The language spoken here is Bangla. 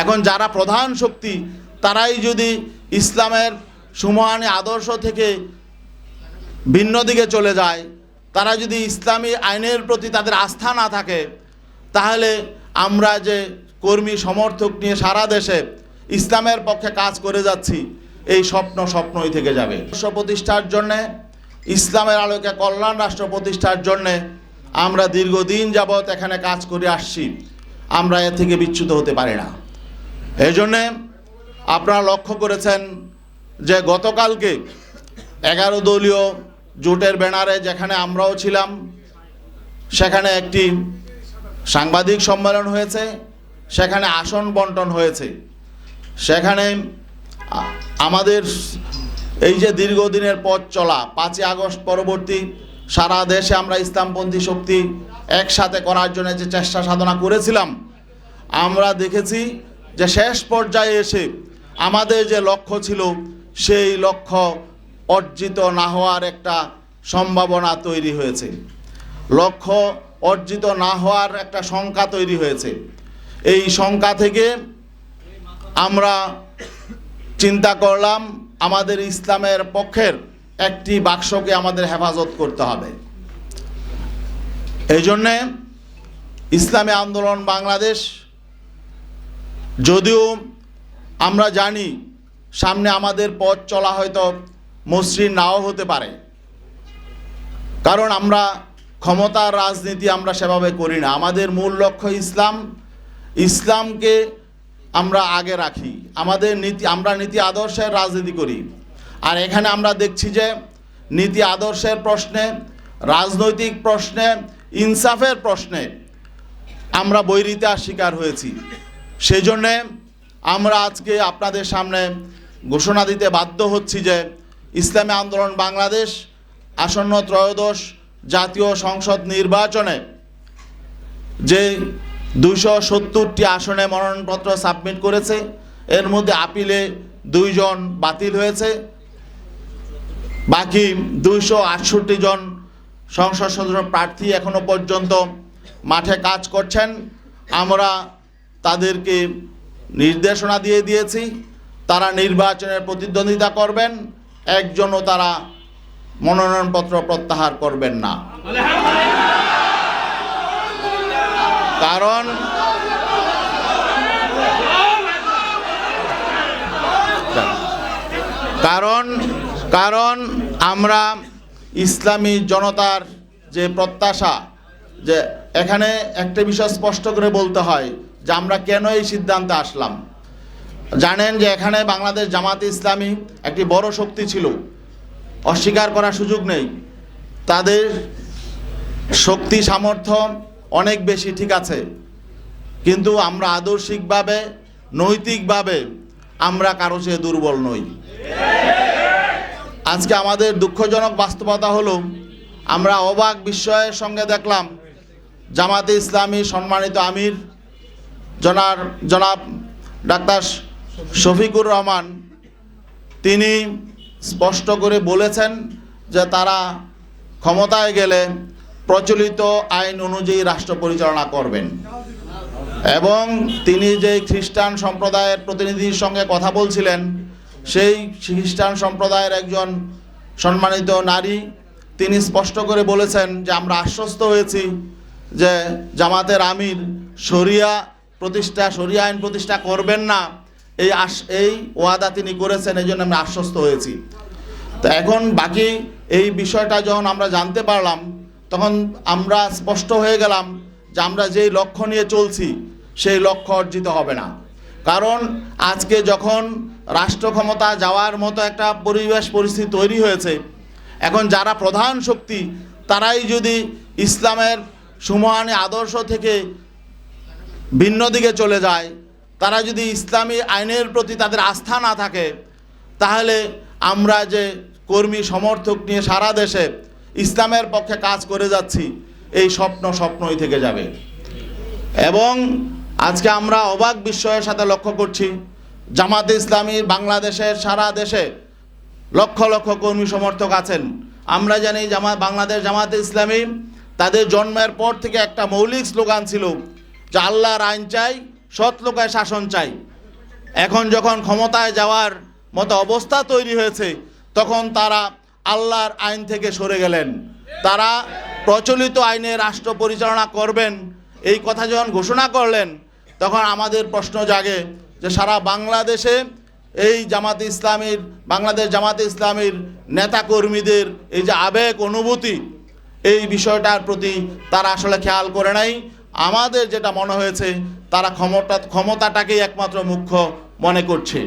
এখন যারা প্রধান শক্তি তারাই যদি ইসলামের সুমহানী আদর্শ থেকে ভিন্ন দিকে চলে যায়, তারা যদি ইসলামী আইনের প্রতি তাদের আস্থা না থাকে, তাহলে আমরা যে কর্মী সমর্থক নিয়ে সারা দেশে ইসলামের পক্ষে কাজ করে যাচ্ছি, এই স্বপ্নই থেকে যাবে। রাষ্ট্র প্রতিষ্ঠার জন্যে, ইসলামের আলোকে কল্যাণ রাষ্ট্র প্রতিষ্ঠার জন্যে আমরা দীর্ঘদিন যাবৎ এখানে কাজ করে আসছি, আমরা এর থেকে বিচ্যুত হতে পারি না। এই জন্যে আপনারা লক্ষ্য করেছেন যে গতকালকে 11 দলীয় জোটের ব্যানারে যেখানে আমরাও ছিলাম, সেখানে একটি সাংবাদিক সম্মেলন হয়েছে, সেখানে আসন বন্টন হয়েছে। সেখানে আমাদের এই যে দীর্ঘদিনের পথ চলা, 5ই আগস্ট পরবর্তী সারা দেশে আমরা ইসলামপন্থী শক্তি একসাথে করার জন্য যে চেষ্টা সাধনা করেছিলাম, আমরা দেখেছি যে শেষ পর্যায়ে এসে আমাদের যে লক্ষ্য ছিল সেই লক্ষ্য অর্জিত না হওয়ার একটা সম্ভাবনা তৈরি হয়েছে, লক্ষ্য অর্জিত না হওয়ার একটা শঙ্কা তৈরি হয়েছে। এই শঙ্কা থেকে আমরা চিন্তা করলাম আমাদের ইসলামের পক্ষের একটি বাক্সকে আমাদের হেফাজত করতে হবে। এই জন্যে ইসলামী আন্দোলন বাংলাদেশ, যদিও আমরা জানি সামনে আমাদের পথ চলা হয়তো মসৃণ নাও হতে পারে, কারণ আমরা ক্ষমতার রাজনীতি আমরা সেভাবে করি না। আমাদের মূল লক্ষ্য ইসলাম, ইসলামকে আমরা আগে রাখি, আমরা নীতি আদর্শের রাজনীতি করি। আর এখানে আমরা দেখছি যে নীতি আদর্শের প্রশ্নে, রাজনৈতিক প্রশ্নে, ইনসাফের প্রশ্নে আমরা বৈরিতার শিকার হয়েছি। সেই জন্যে আমরা আজকে আপনাদের সামনে ঘোষণা দিতে বাধ্য হচ্ছি যে ইসলামী আন্দোলন বাংলাদেশ আসন্ন ত্রয়োদশ জাতীয় সংসদ নির্বাচনে যে 270টি আসনে মনোনয়নপত্র সাবমিট করেছে, এর মধ্যে আপিলে 2 জন বাতিল হয়েছে, বাকি 268 জন সংসদ সদস্য প্রার্থী এখনো পর্যন্ত মাঠে কাজ করছেন। আমরা তাদেরকে নির্দেশনা দিয়ে দিয়েছি, তারা নির্বাচনের প্রতিদ্বন্দ্বিতা করবেন, একজনও তারা মনোনয়নপত্র প্রত্যাহার করবেন না। কারণ আমরা ইসলামী জনতার যে প্রত্যাশা, যে এখানে একটা বিষয় স্পষ্ট করে বলতে হয় যে আমরা কেন এই সিদ্ধান্তে আসলাম। জানেন যে এখানে বাংলাদেশ জামাতে ইসলামী একটি বড় শক্তি ছিল, অস্বীকার করার সুযোগ নেই। তাদের শক্তি সামর্থ্য অনেক বেশি, ঠিক আছে, কিন্তু আমরা আদর্শিকভাবে, নৈতিকভাবে আমরা কারো চেয়ে দুর্বল নই। আজকে আমাদের দুঃখজনক বাস্তবতা হলো, আমরা অবাক বিস্ময়ের সঙ্গে দেখলাম জামাতে ইসলামী সম্মানিত আমির জনাব ডাক্তার শফিকুর রহমান, তিনি স্পষ্ট করে বলেছেন যে তারা ক্ষমতায় গেলে প্রচলিত আইন অনুযায়ী রাষ্ট্র পরিচালনা করবেন। এবং তিনি যে খ্রিস্টান সম্প্রদায়ের প্রতিনিধির সঙ্গে কথা বলছিলেন, সেই খ্রিস্টান সম্প্রদায়ের একজন সম্মানিত নারী, তিনি স্পষ্ট করে বলেছেন যে আমরা আশ্বস্ত হয়েছি যে জামাতের আমির শরিয়া আইন প্রতিষ্ঠা করবেন না, এই ওয়াদা তিনি করেছেন, এই জন্য আমরা আশ্বস্ত হয়েছি। তো এখন বাকি এই বিষয়টা যখন আমরা জানতে পারলাম, তখন আমরা স্পষ্ট হয়ে গেলাম যে আমরা যেই লক্ষ্য নিয়ে চলছি সেই লক্ষ্য অর্জিত হবে না। কারণ আজকে যখন রাষ্ট্র ক্ষমতা যাওয়ার মতো একটা পরিস্থিতি তৈরি হয়েছে, এখন যারা প্রধান শক্তি তারাই যদি ইসলামের সুমহানী আদর্শ থেকে ভিন্ন দিকে চলে যায়, তারা যদি ইসলামী আইনের প্রতি তাদের আস্থা না থাকে, তাহলে আমরা যে কর্মী সমর্থক নিয়ে সারা দেশে ইসলামের পক্ষে কাজ করে যাচ্ছি, এই স্বপ্নই থেকে যাবে। এবং আজকে আমরা অবাক বিস্ময়ের সাথে লক্ষ্য করছি, জামাতে ইসলামী বাংলাদেশের সারা দেশে লক্ষ লক্ষ কর্মী সমর্থক আছেন। আমরা জানি বাংলাদেশ জামাতে ইসলামী তাদের জন্মের পর থেকে একটা মৌলিক স্লোগান ছিল যে আল্লাহর আইন চাই, সৎ লোকের শাসন চাই। এখন যখন ক্ষমতায় যাওয়ার মতো অবস্থা তৈরি হয়েছে, তখন তারা আল্লাহর আইন থেকে সরে গেলেন। তারা প্রচলিত আইনে রাষ্ট্র পরিচালনা করবেন এই কথা যখন ঘোষণা করলেন, তখন আমাদের প্রশ্ন জাগে যে সারা বাংলাদেশে এই জামাতে ইসলামীর, বাংলাদেশ জামাতে ইসলামীর নেতাকর্মীদের এই যে আবেগ অনুভূতি, এই বিষয়টার প্রতি তারা আসলে খেয়াল করে নাই। আমাদের যেটা মনে হয়েছে, তারা ক্ষমতাটাকেই একমাত্র মুখ্য মনে করছে।